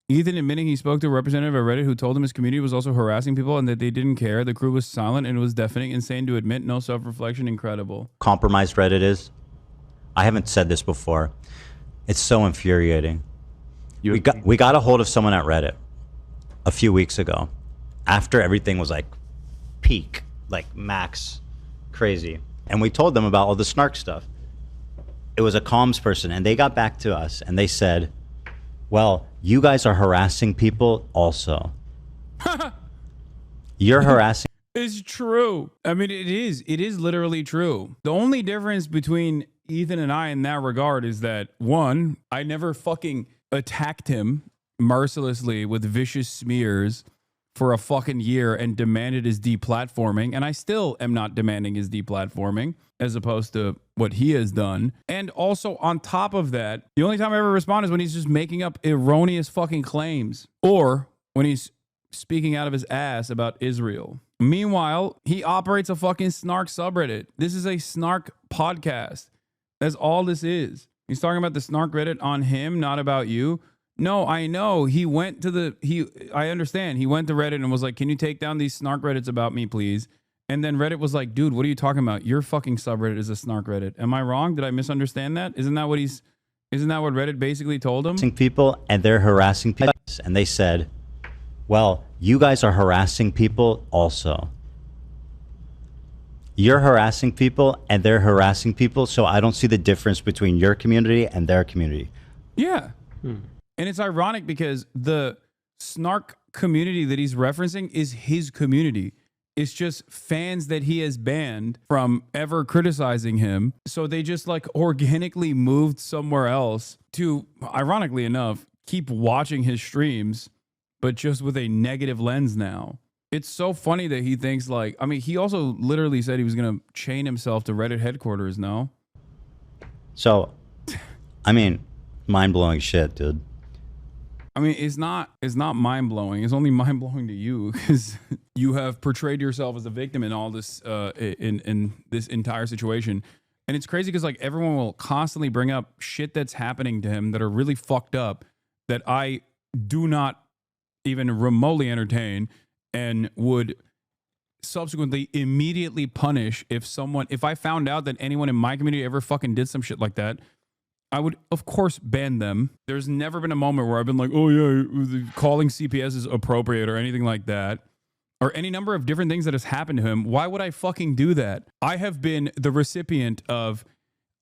Ethan admitting he spoke to a representative of Reddit who told him his community was also harassing people and that they didn't care. The crew was silent and it was deafening. Insane to admit. No self-reflection. Incredible. Compromised Reddit is. I haven't said this before. It's so infuriating. We got a hold of someone at Reddit a few weeks ago after everything was like peak, like max crazy. And we told them about all the snark stuff. It was a comms person and they got back to us and they said, well, you guys are harassing people also. You're harassing. It's true. I mean, it is. It is literally true. The only difference between Ethan and I in that regard is that, one, I never fucking attacked him mercilessly with vicious smears for a fucking year and demanded his deplatforming. And I still am not demanding his deplatforming as opposed to what he has done. And also on top of that, the only time I ever respond is when he's just making up erroneous fucking claims or when he's speaking out of his ass about Israel. Meanwhile, he operates a fucking snark subreddit. This is a snark podcast. That's all this is. He's talking about the snark Reddit on him, not about you. No, I know. He went to I understand. He went to Reddit and was like, can you take down these snark Reddits about me, please? And then Reddit was like, dude, what are you talking about? Your fucking subreddit is a snark Reddit. Am I wrong? Did I misunderstand that? Isn't that what Reddit basically told him? People and they're harassing people. And they said, well, you guys are harassing people also. You're harassing people and they're harassing people. So I don't see the difference between your community and their community. Yeah. And it's ironic because the snark community that he's referencing is his community. It's just fans that he has banned from ever criticizing him. So they just like organically moved somewhere else to, ironically enough, keep watching his streams, but just with a negative lens now. It's so funny that he thinks like, I mean, he also literally said he was going to chain himself to Reddit headquarters, no? So, I mean, mind-blowing shit, dude. I mean, it's not mind-blowing. It's only mind-blowing to you because you have portrayed yourself as a victim in all this, in this entire situation. And it's crazy because like everyone will constantly bring up shit that's happening to him that are really fucked up that I do not even remotely entertain and would subsequently immediately punish if I found out that anyone in my community ever fucking did some shit like that. I would, of course, ban them. There's never been a moment where I've been like, oh, yeah, calling CPS is appropriate or anything like that, or any number of different things that has happened to him. Why would I fucking do that? I have been the recipient of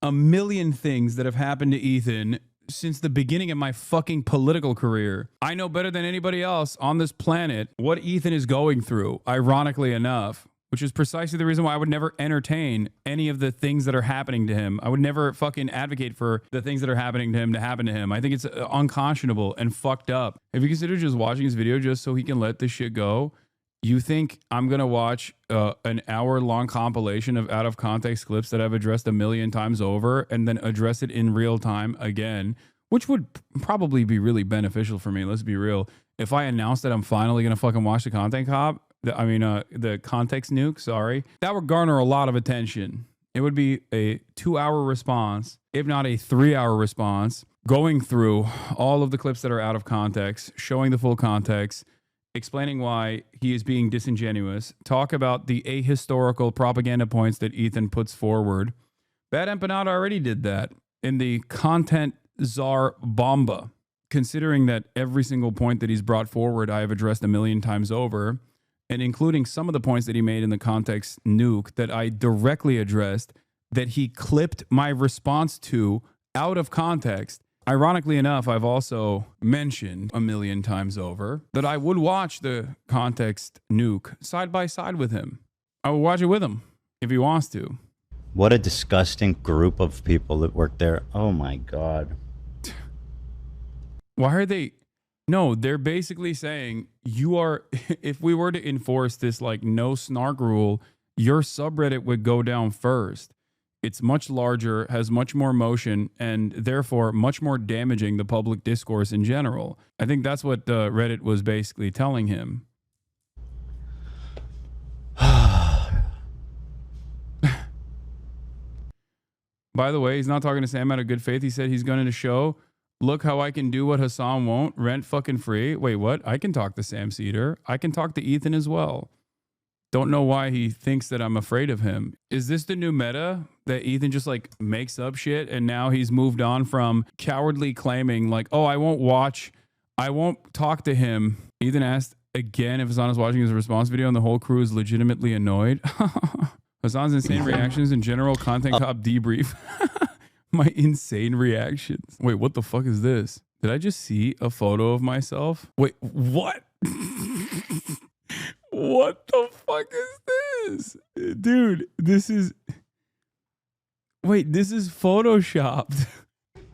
a million things that have happened to Ethan since the beginning of my fucking political career. I know better than anybody else on this planet what Ethan is going through, ironically enough. Which is precisely the reason why I would never entertain any of the things that are happening to him. I would never fucking advocate for the things that are happening to him to happen to him. I think it's unconscionable and fucked up. If you consider just watching his video just so he can let this shit go, you think I'm going to watch an hour-long compilation of out-of-context clips that I've addressed a million times over and then address it in real time again, which would probably be really beneficial for me. Let's be real. If I announced that I'm finally going to fucking watch the content cop, the context nuke, sorry, that would garner a lot of attention. It would be a 2-hour response, if not a 3-hour response, going through all of the clips that are out of context, showing the full context, explaining why he is being disingenuous, talk about the ahistorical propaganda points that Ethan puts forward. Bad Empanada already did that in the content czar bomba, considering that every single point that he's brought forward I have addressed a million times over, and including some of the points that he made in the context nuke that I directly addressed, that he clipped my response to out of context. Ironically enough, I've also mentioned a million times over that I would watch the context nuke side by side with him. I would watch it with him if he wants to. What a disgusting group of people that work there. Oh my God. Why are they... No, they're basically saying you are, if we were to enforce this like no snark rule, your subreddit would go down first. It's much larger, has much more motion, and therefore much more damaging the public discourse in general. I think that's what Reddit was basically telling him. By the way, he's not talking to Sam out of good faith. He said he's going to show Look how I can do what Hasan won't. Rent fucking free. Wait, what? I can talk to Sam Cedar. I can talk to Ethan as well. Don't know why he thinks that I'm afraid of him. Is this the new meta that Ethan just like makes up shit and now he's moved on from cowardly claiming like, oh, I won't talk to him. Ethan asked again if Hasan is watching his response video and the whole crew is legitimately annoyed. Hasan's insane reactions and general content cop debrief. My insane reactions. Wait, what the fuck is this? Did I just see a photo of myself? Wait, what? What the fuck is this? Dude, this is... Wait, this is photoshopped.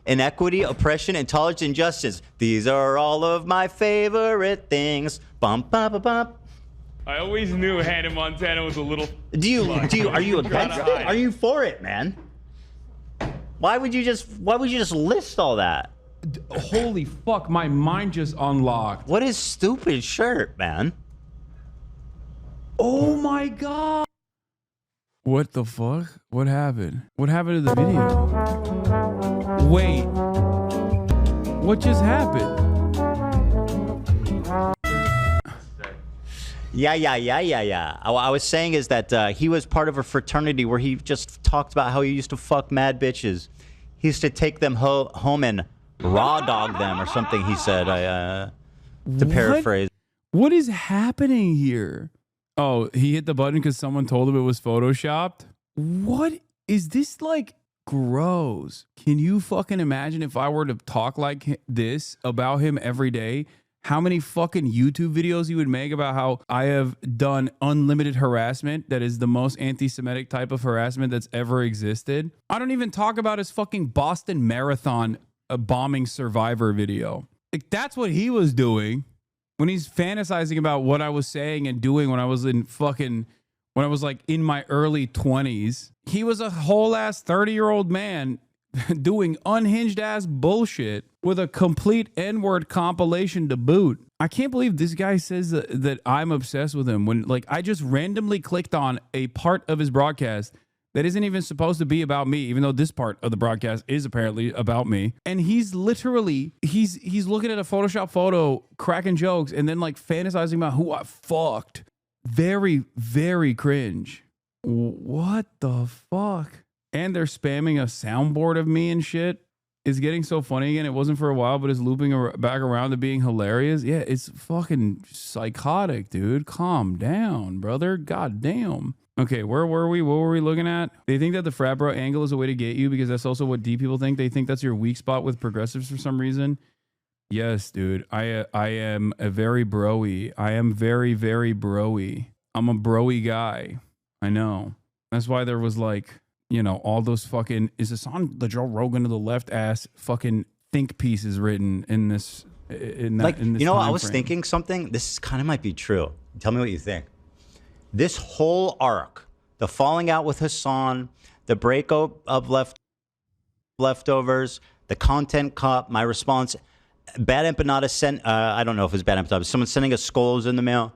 Inequity, oppression, intolerance, injustice. These are all of my favorite things. Bum, bum, bum, bum. I always knew Hannah Montana was a little... Are you against it? Are you for it, man? Why would you just list all that? Holy fuck, my mind just unlocked. What is stupid shirt, man? Oh my god. What the fuck? What happened? What happened to the video? Wait. What just happened? Yeah. I was saying is that he was part of a fraternity where he just talked about how he used to fuck mad bitches. He used to take them home and raw dog them or something, he said, to paraphrase. What is happening here? Oh, he hit the button because someone told him it was photoshopped? What is this like? Gross. Can you fucking imagine if I were to talk like this about him every day? How many fucking YouTube videos he would make about how I have done unlimited harassment that is the most anti-Semitic type of harassment that's ever existed. I don't even talk about his fucking Boston Marathon bombing survivor video. Like, that's what he was doing when he's fantasizing about what I was saying and doing when I was like in my early 20s. He was a whole ass 30-year-old man doing unhinged ass bullshit with a complete N-word compilation to boot. I can't believe this guy says that I'm obsessed with him when like I just randomly clicked on a part of his broadcast that isn't even supposed to be about me, even though this part of the broadcast is apparently about me. And he's literally, he's looking at a Photoshop photo, cracking jokes, and then like fantasizing about who I fucked. Very, very cringe. What the fuck? And they're spamming a soundboard of me and shit. It's getting so funny again. It wasn't for a while, but it's looping back around to being hilarious. Yeah, it's fucking psychotic, dude. Calm down, brother. God damn. Okay, where were we? What were we looking at? They think that the frat bro angle is a way to get you because that's also what D people think. They think that's your weak spot with progressives for some reason. Yes, dude. I am a very broy. I am very, very broy. I'm a broy guy. I know. That's why there was like, you know, all those fucking, is this on the Joe Rogan to the left ass fucking think pieces written in this, in that, like, in this you know, I was frame. thinking something, this kind of might be true. Tell me what you think. This whole arc, the falling out with Hasan, the breakup of leftovers, the content cop, my response, Bad Empanada sent, I don't know if it's Bad Empanada, someone sending us skulls in the mail.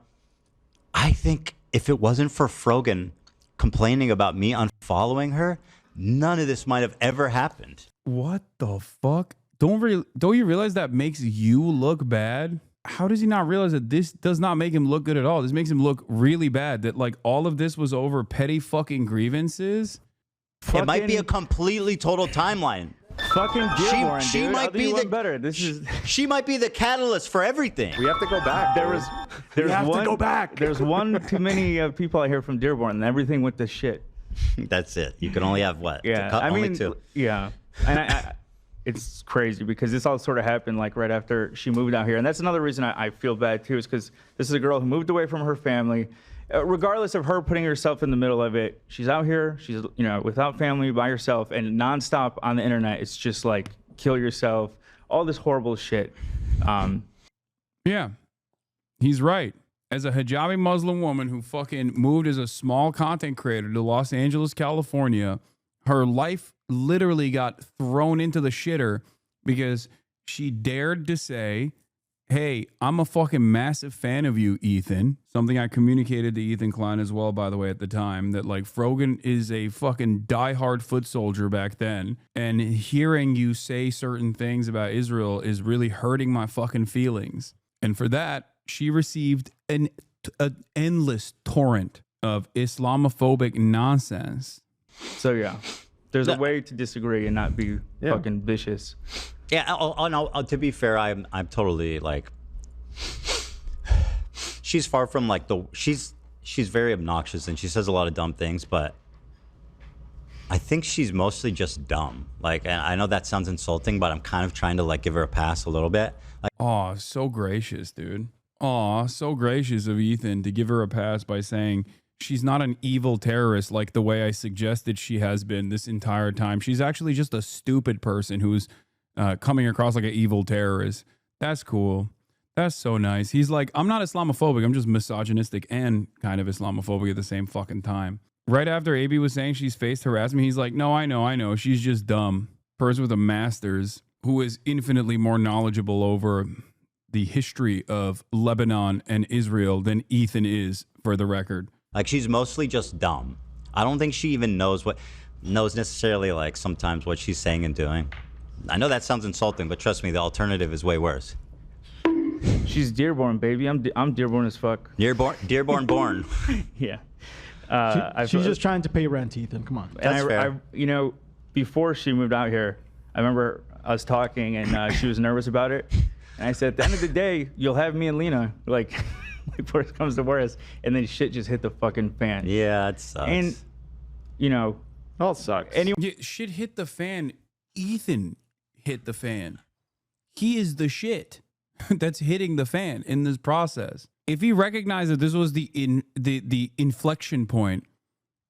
I think if it wasn't for Frogan complaining about me unfollowing her, none of this might have ever happened. What the fuck? Don't you realize that makes you look bad? How does he not realize that this does not make him look good at all? This makes him look really bad. That like all of this was over petty fucking grievances. It might be a completely total timeline. Fucking Dearborn, she dude. might be the better. This is. She might be the catalyst for everything. We have to go back. There's one too many people I hear from Dearborn, and everything went to shit. That's it. You can only have what? Yeah, I mean, two. Yeah, and it's crazy because this all sort of happened like right after she moved out here, and that's another reason I feel bad too, is because this is a girl who moved away from her family. Regardless of her putting herself in the middle of it, she's out here, she's, you know, without family, by herself, and nonstop on the internet. It's just like, kill yourself, all this horrible shit. Yeah, he's right. As a hijabi Muslim woman who fucking moved as a small content creator to Los Angeles, California, her life literally got thrown into the shitter because she dared to say hey, I'm a fucking massive fan of you, Ethan. Something I communicated to Ethan Klein as well, by the way, at the time, that like Frogan is a fucking diehard foot soldier back then. And hearing you say certain things about Israel is really hurting my fucking feelings. And for that, she received an endless torrent of Islamophobic nonsense. So yeah, there's a way to disagree and not be fucking vicious. Yeah. No, to be fair, I'm totally like. She's far from like she's very obnoxious and she says a lot of dumb things, but I think she's mostly just dumb. Like, and I know that sounds insulting, but I'm kind of trying to like give her a pass a little bit. Like, oh, so gracious, dude. Oh, so gracious of Ethan to give her a pass by saying she's not an evil terrorist like the way I suggested she has been this entire time. She's actually just a stupid person who's coming across like an evil terrorist. That's cool. That's so nice. He's like, I'm not Islamophobic. I'm just misogynistic and kind of Islamophobic at the same fucking time. Right after AB was saying she's faced harassment, he's like, no, I know. She's just dumb. Person with a master's who is infinitely more knowledgeable over the history of Lebanon and Israel than Ethan is, for the record. Like, she's mostly just dumb. I don't think she even knows necessarily like sometimes what she's saying and doing. I know that sounds insulting, but trust me, the alternative is way worse. She's Dearborn, baby. I'm Dearborn as fuck. Dearborn born. Yeah. She's just trying to pay rent, Ethan. Come on. That's fair. You know, before she moved out here, I remember us talking, and she was nervous about it. And I said, at the end of the day, you'll have me and Lena, like worst comes to worst. And then shit just hit the fucking fan. Yeah, it sucks. And, you know, all sucks. Yeah, shit hit the fan. Ethan hit the fan. He is the shit that's hitting the fan in this process. If he recognized that this was the inflection point,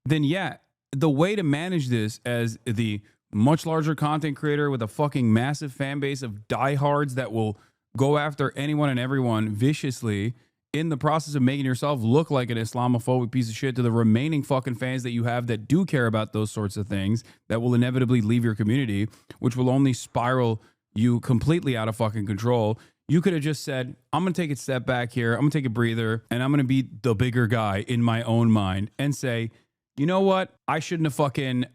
then yeah, the way to manage this as the much larger content creator with a fucking massive fan base of diehards that will go after anyone and everyone viciously in the process of making yourself look like an Islamophobic piece of shit to the remaining fucking fans that you have that do care about those sorts of things, that will inevitably leave your community, which will only spiral you completely out of fucking control. You could have just said, I'm going to take a step back here. I'm going to take a breather and I'm going to be the bigger guy in my own mind and say, you know what? I shouldn't have fucking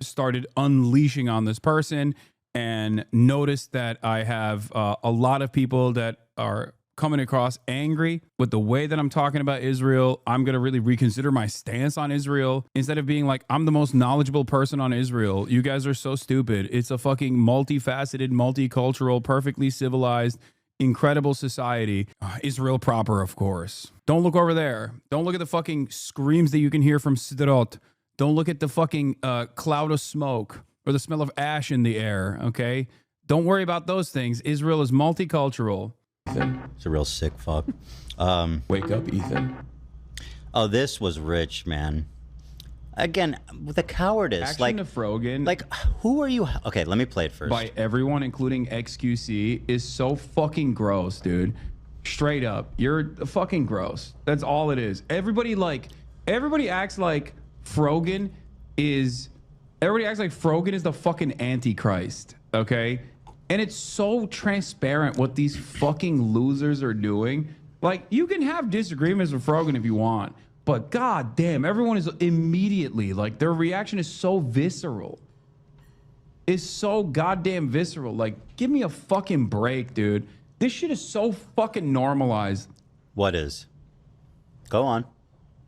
started unleashing on this person, and noticed that I have a lot of people that are coming across angry with the way that I'm talking about Israel. I'm going to really reconsider my stance on Israel. Instead of being like, I'm the most knowledgeable person on Israel. You guys are so stupid. It's a fucking multifaceted, multicultural, perfectly civilized, incredible society. Israel proper, of course. Don't look over there. Don't look at the fucking screams that you can hear from Sderot. Don't look at the fucking cloud of smoke or the smell of ash in the air, okay? Don't worry about those things. Israel is multicultural. It's a real sick fuck. Wake up, Ethan. Oh, this was rich, man. Again, the cowardice. Action like to Frogan. Like, who are you? Okay, let me play it first. By everyone, including XQC, is so fucking gross, dude. Straight up. You're fucking gross. That's all it is. Everybody acts like Frogan is the fucking Antichrist, okay? And it's so transparent what these fucking losers are doing. Like, you can have disagreements with Frogan if you want, but god damn, everyone is immediately, like, their reaction is so visceral. It's so goddamn visceral. Like, give me a fucking break, dude. This shit is so fucking normalized. What is? Go on.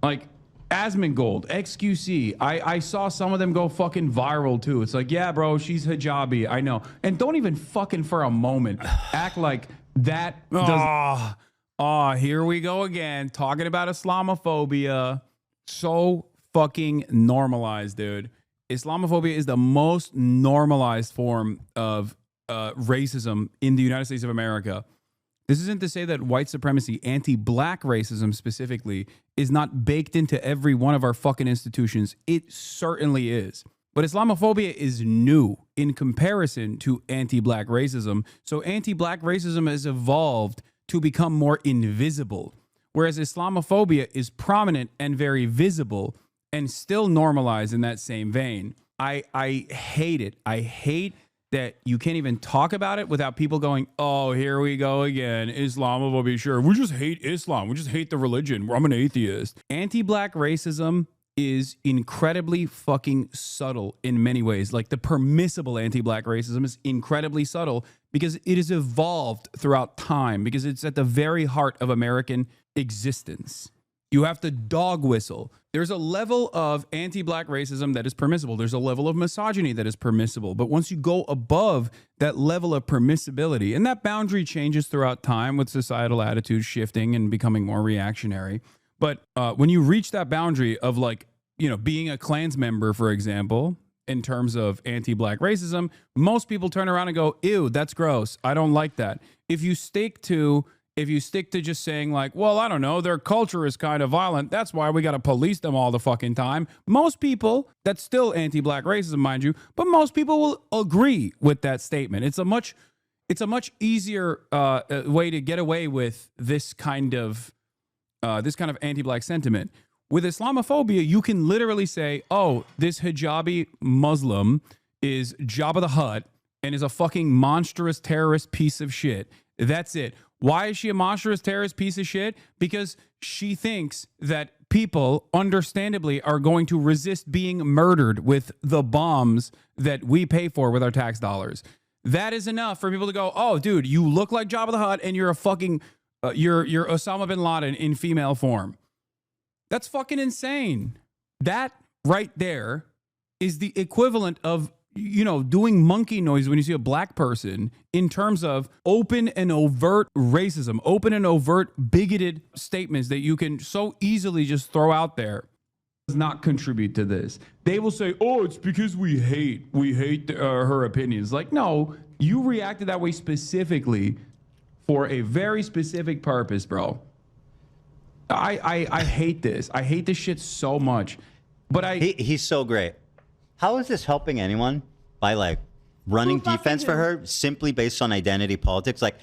Like, Asmongold, XQC, I saw some of them go fucking viral too. It's like, yeah, bro, she's hijabi. I know. And don't even fucking for a moment act like that does. Oh, here we go again. Talking about Islamophobia. So fucking normalized, dude. Islamophobia is the most normalized form of racism in the United States of America. This isn't to say that white supremacy, anti-black racism specifically, is not baked into every one of our fucking institutions. It certainly is. But Islamophobia is new in comparison to anti-black racism. So anti-black racism has evolved to become more invisible, whereas Islamophobia is prominent and very visible and still normalized in that same vein. I hate it. I hate that you can't even talk about it without people going, oh, here we go again. Islamophobia, sure. We just hate Islam. We just hate the religion. I'm an atheist. Anti-black racism is incredibly fucking subtle in many ways. Like the permissible anti-black racism is incredibly subtle because it has evolved throughout time, because it's at the very heart of American existence. You have to dog whistle. There's a level of anti-black racism that is permissible. There's a level of misogyny that is permissible. But once you go above that level of permissibility, and that boundary changes throughout time with societal attitudes shifting and becoming more reactionary. But when you reach that boundary of, like, you know, being a Klans member, for example, in terms of anti-black racism, most people turn around and go, ew, that's gross. I don't like that. If you stick to just saying, like, well, I don't know, their culture is kind of violent, that's why we got to police them all the fucking time. Most people, that's still anti-black racism, mind you, but most people will agree with that statement. It's a much easier way to get away with this kind of anti-black sentiment. With Islamophobia, you can literally say, oh, this hijabi Muslim is Jabba the Hutt and is a fucking monstrous terrorist piece of shit. That's it. Why is she a monstrous terrorist piece of shit? Because she thinks that people, understandably, are going to resist being murdered with the bombs that we pay for with our tax dollars. That is enough for people to go, oh, dude, you look like Jabba the Hutt and you're a fucking, you're Osama bin Laden in female form. That's fucking insane. That right there is the equivalent of, you know, doing monkey noise when you see a black person in terms of open and overt racism, open and overt bigoted statements that you can so easily just throw out there. Does not contribute to this. They will say, oh, it's because we hate her opinions. Like, no, you reacted that way specifically for a very specific purpose, bro. I hate this. I hate this shit so much. But he's so great. How is this helping anyone by, like, running defense for her simply based on identity politics? Like,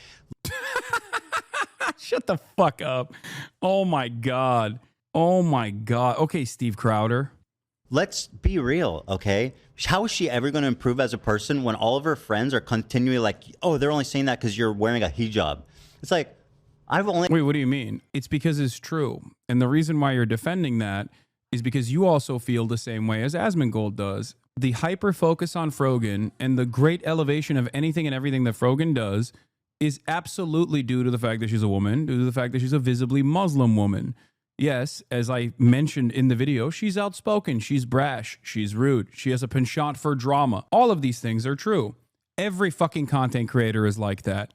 shut the fuck up. Oh my God. Oh my God. Okay, Steve Crowder. Let's be real, okay? How is she ever going to improve as a person when all of her friends are continually like, oh, they're only saying that because you're wearing a hijab? It's like, Wait, what do you mean? It's because it's true. And the reason why you're defending that is because you also feel the same way as Asmongold does. The hyper focus on Frogan and the great elevation of anything and everything that Frogan does is absolutely due to the fact that she's a woman, due to the fact that she's a visibly Muslim woman. Yes, as I mentioned in the video, she's outspoken, she's brash, she's rude, she has a penchant for drama. All of these things are true. Every fucking content creator is like that,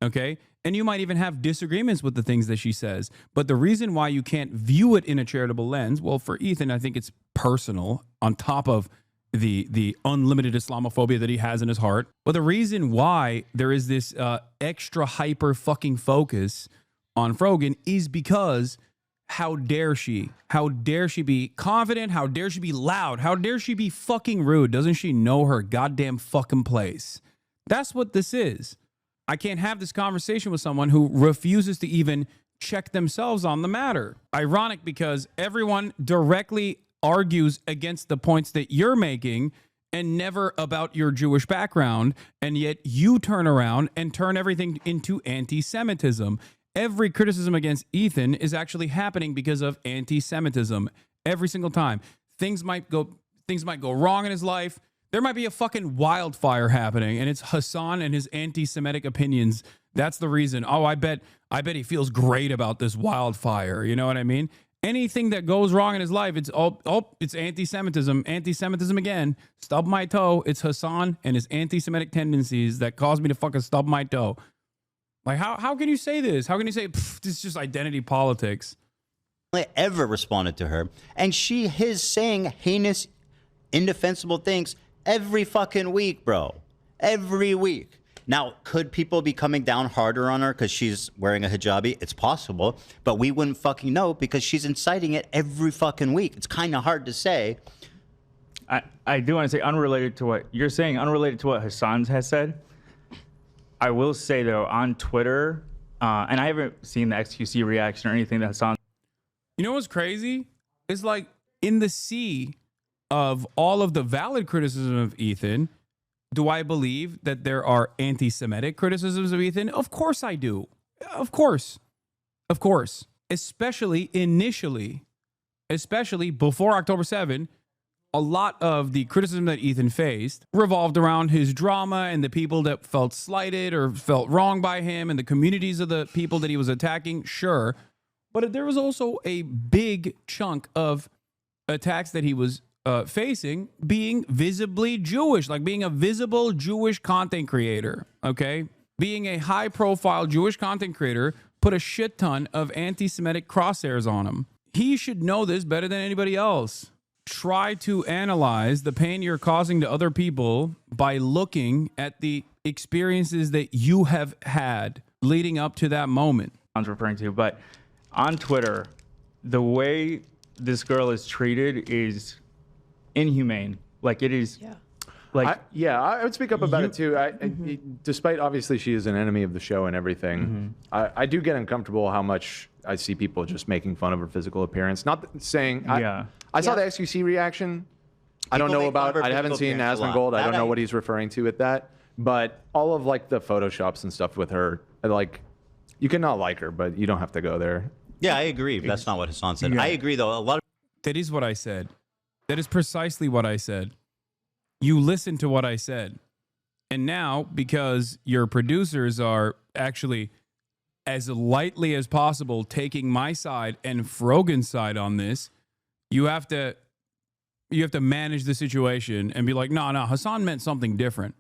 okay? And you might even have disagreements with the things that she says. But the reason why you can't view it in a charitable lens, well, for Ethan, I think it's personal on top of the unlimited Islamophobia that he has in his heart. But the reason why there is this extra hyper fucking focus on Frogan is because how dare she? How dare she be confident? How dare she be loud? How dare she be fucking rude? Doesn't she know her goddamn fucking place? That's what this is. I can't have this conversation with someone who refuses to even check themselves on the matter. Ironic, because everyone directly argues against the points that you're making and never about your Jewish background, and yet you turn around and turn everything into anti-Semitism. Every criticism against Ethan is actually happening because of anti-Semitism. Every single time. Things might go wrong in his life. There might be a fucking wildfire happening, and it's Hasan and his anti-Semitic opinions. That's the reason. Oh, I bet he feels great about this wildfire. You know what I mean? Anything that goes wrong in his life, it's it's anti-Semitism. Anti-Semitism again. Stub my toe. It's Hasan and his anti-Semitic tendencies that caused me to fucking stub my toe. Like, how can you say this? How can you say this is just identity politics? I ever responded to her, and his saying heinous, indefensible things every fucking week, bro. Every week. Now, could people be coming down harder on her because she's wearing a hijabi? It's possible, but we wouldn't fucking know because she's inciting it every fucking week. It's kind of hard to say. I do want to say, unrelated to what you're saying, unrelated to what Hasan has said, I will say, though, on Twitter, and I haven't seen the XQC reaction or anything that Hasan... You know what's crazy? It's like in the sea of all of the valid criticism of Ethan, Do I believe that there are anti-Semitic criticisms of Ethan? Of course I do. Of course. Of course. Especially initially, especially before October 7, a lot of the criticism that Ethan faced revolved around his drama and the people that felt slighted or felt wrong by him and the communities of the people that he was attacking. Sure. But there was also a big chunk of attacks that he was facing being visibly Jewish, like being a visible Jewish content creator, okay? Being a high-profile Jewish content creator put a shit ton of anti-Semitic crosshairs on him. He should know this better than anybody else. Try to analyze the pain you're causing to other people by looking at the experiences that you have had leading up to that moment. I was referring to, but on Twitter, the way this girl is treated is inhumane. Like it is. Yeah. Like I would speak up about it too. Despite obviously she is an enemy of the show and everything, I do get uncomfortable how much I see people just making fun of her physical appearance. Not saying I saw the XQC reaction. I don't know about. I haven't seen Asmongold. I don't know what he's referring to with that. But all of like the photoshops and stuff with her, like you can not like her, but you don't have to go there. Yeah, I agree. That's not what Hasan said. I agree though. A lot of That is what I said. That is precisely what I said. You listened to what I said. And now, because your producers are actually as lightly as possible taking my side and Frogan's side on this, you have to manage the situation and be like, no, Hasan meant something different.